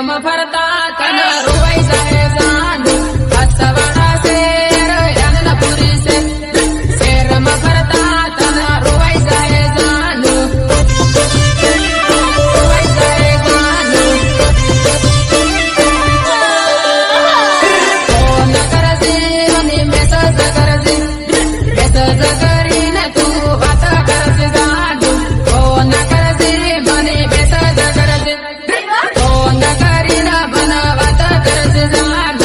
रम फरता तन रुवाई जाए जान हसवाड़ा से रनपुरी से रम फरता तन रुवाई जाए जान रुवाई जाए जान फोन कर दे आणि मेसेज कर दे मेसेज करीन तू बात कर दे जान फोन कर दे म्हणे मेसेज कर दे फोन करीन पण बात कर दे जान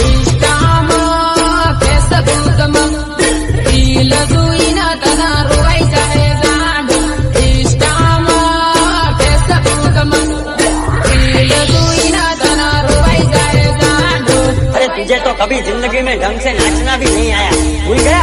इंस्टाम फेसबुक रील जुईन तना रुवाई जाए जान इंस्टाम फेसबुक रील जुईन तना रुवाई जाए जान अरे तुझे तो कभी जिंदगी में ढंग से नाचना भी नहीं आया, भूल गया।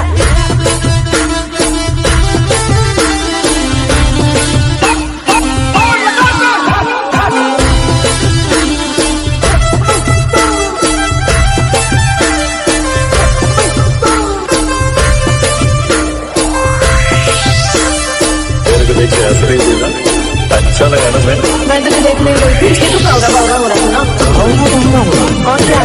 मेरे को देख के हंस रही थी ना, अच्छा लगा ना मैं मैं तुझे देखने गई थी, इसके तो पावड़ा पावड़ा हो रहा था ना। और क्या